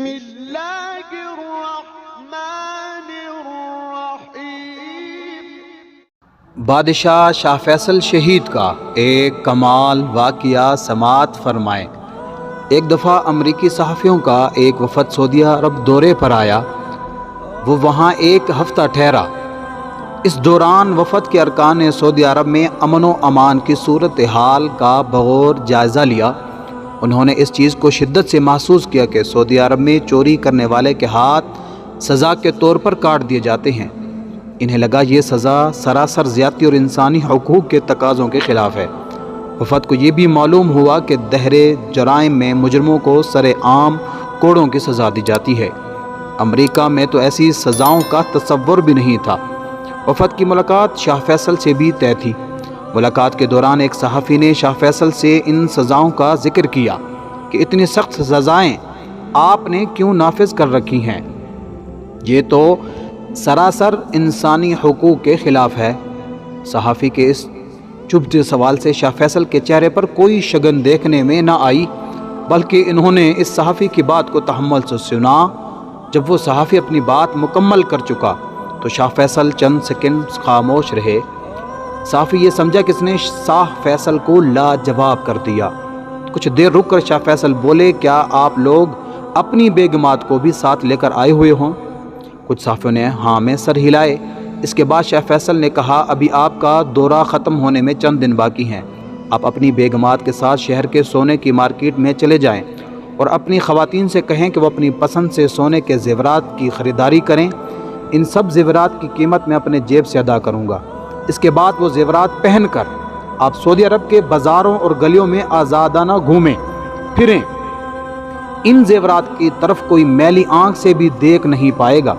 اللہ الرحمن الرحیم۔ بادشاہ شاہ فیصل شہید کا ایک کمال واقعہ سماعت فرمائیں۔ ایک دفعہ امریکی صحافیوں کا ایک وفد سعودی عرب دورے پر آیا۔ وہ وہاں ایک ہفتہ ٹھہرا۔ اس دوران وفد کے ارکان نے سعودی عرب میں امن و امان کی صورتحال کا بغور جائزہ لیا۔ انہوں نے اس چیز کو شدت سے محسوس کیا کہ سعودی عرب میں چوری کرنے والے کے ہاتھ سزا کے طور پر کاٹ دیے جاتے ہیں۔ انہیں لگا یہ سزا سراسر زیادتی اور انسانی حقوق کے تقاضوں کے خلاف ہے۔ وفد کو یہ بھی معلوم ہوا کہ دہر جرائم میں مجرموں کو سر عام کوڑوں کی سزا دی جاتی ہے۔ امریکہ میں تو ایسی سزاؤں کا تصور بھی نہیں تھا۔ وفد کی ملاقات شاہ فیصل سے بھی طے تھی۔ ملاقات کے دوران ایک صحافی نے شاہ فیصل سے ان سزاؤں کا ذکر کیا کہ اتنی سخت سزائیں آپ نے کیوں نافذ کر رکھی ہیں؟ یہ تو سراسر انسانی حقوق کے خلاف ہے۔ صحافی کے اس چبھتے سوال سے شاہ فیصل کے چہرے پر کوئی شگن دیکھنے میں نہ آئی، بلکہ انہوں نے اس صحافی کی بات کو تحمل سے سنا۔ جب وہ صحافی اپنی بات مکمل کر چکا تو شاہ فیصل چند سیکنڈ خاموش رہے۔ صحافی یہ سمجھا کہ اس نے شاہ فیصل کو لاجواب کر دیا۔ کچھ دیر رک کر شاہ فیصل بولے، کیا آپ لوگ اپنی بیگمات کو بھی ساتھ لے کر آئے ہوئے ہوں؟ کچھ صحافیوں نے ہاں میں سر ہلائے۔ اس کے بعد شاہ فیصل نے کہا، ابھی آپ کا دورہ ختم ہونے میں چند دن باقی ہیں۔ آپ اپنی بیگمات کے ساتھ شہر کے سونے کی مارکیٹ میں چلے جائیں اور اپنی خواتین سے کہیں کہ وہ اپنی پسند سے سونے کے زیورات کی خریداری کریں۔ ان سب زیورات کی قیمت میں اپنے جیب سے ادا کروں گا۔ اس کے بعد وہ زیورات پہن کر آپ سعودی عرب کے بازاروں اور گلیوں میں آزادانہ گھومیں پھریں۔ ان زیورات کی طرف کوئی میلی آنکھ سے بھی دیکھ نہیں پائے گا۔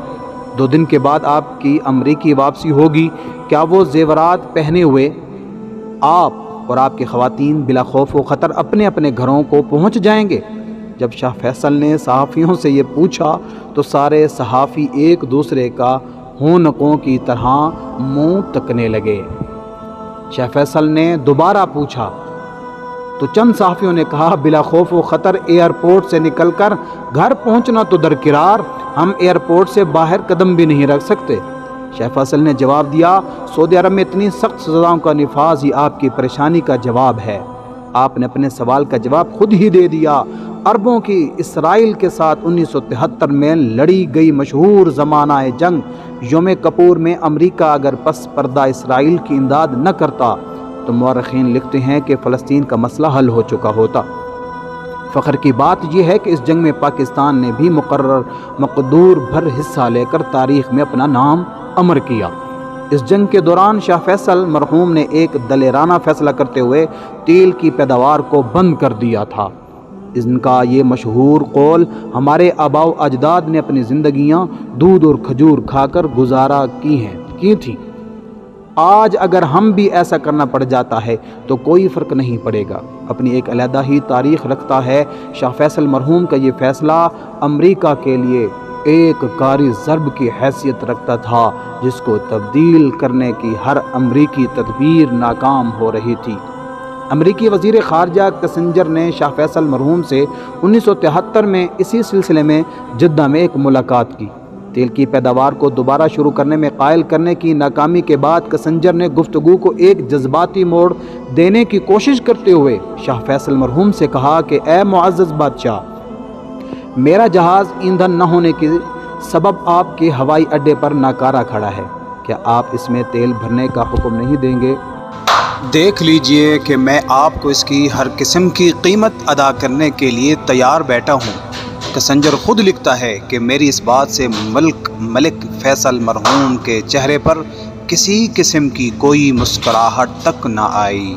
2 دن کے بعد آپ کی امریکی واپسی ہوگی۔ کیا وہ زیورات پہنے ہوئے آپ اور آپ کی خواتین بلا خوف و خطر اپنے اپنے گھروں کو پہنچ جائیں گے؟ جب شاہ فیصل نے صحافیوں سے یہ پوچھا تو سارے صحافی ایک دوسرے کا ہونکوں کی طرح منہ تکنے لگے۔ شاہ فیصل نے دوبارہ پوچھا تو چند صحافیوں نے کہا، بلا خوف و خطر ایئرپورٹ سے نکل کر گھر پہنچنا تو درکنار، ہم ایئرپورٹ سے باہر قدم بھی نہیں رکھ سکتے۔ شاہ فیصل نے جواب دیا، سعودی عرب میں اتنی سخت سزاؤں کا نفاذ ہی آپ کی پریشانی کا جواب ہے۔ آپ نے اپنے سوال کا جواب خود ہی دے دیا۔ عربوں کی اسرائیل کے ساتھ 1973 میں لڑی گئی مشہور زمانہ جنگ یوم کپور میں امریکہ اگر پس پردہ اسرائیل کی امداد نہ کرتا تو مورخین لکھتے ہیں کہ فلسطین کا مسئلہ حل ہو چکا ہوتا۔ فخر کی بات یہ ہے کہ اس جنگ میں پاکستان نے بھی مقدور بھر حصہ لے کر تاریخ میں اپنا نام امر کیا۔ اس جنگ کے دوران شاہ فیصل مرحوم نے ایک دلیرانہ فیصلہ کرتے ہوئے تیل کی پیداوار کو بند کر دیا تھا۔ ان کا یہ مشہور قول، ہمارے آباء و اجداد نے اپنی زندگیاں دودھ اور کھجور کھا کر گزارا کی تھی۔ آج اگر ہم بھی ایسا کرنا پڑ جاتا ہے تو کوئی فرق نہیں پڑے گا۔ اپنی ایک علیحدہ ہی تاریخ رکھتا ہے۔ شاہ فیصل مرحوم کا یہ فیصلہ امریکہ کے لیے ایک کاری ضرب کی حیثیت رکھتا تھا جس کو تبدیل کرنے کی ہر امریکی تدبیر ناکام ہو رہی تھی۔ امریکی وزیر خارجہ کسنجر نے شاہ فیصل مرحوم سے 1973 میں اسی سلسلے میں جدہ میں ایک ملاقات کی۔ تیل کی پیداوار کو دوبارہ شروع کرنے میں قائل کرنے کی ناکامی کے بعد کسنجر نے گفتگو کو ایک جذباتی موڑ دینے کی کوشش کرتے ہوئے شاہ فیصل مرحوم سے کہا کہ اے معزز بادشاہ، میرا جہاز ایندھن نہ ہونے کے سبب آپ کے ہوائی اڈے پر ناکارہ کھڑا ہے، کیا آپ اس میں تیل بھرنے کا حکم نہیں دیں گے؟ دیکھ لیجئے کہ میں آپ کو اس کی ہر قسم کی قیمت ادا کرنے کے لیے تیار بیٹھا ہوں۔ کسنجر خود لکھتا ہے کہ میری اس بات سے ملک فیصل مرحوم کے چہرے پر کسی قسم کی کوئی مسکراہٹ تک نہ آئی۔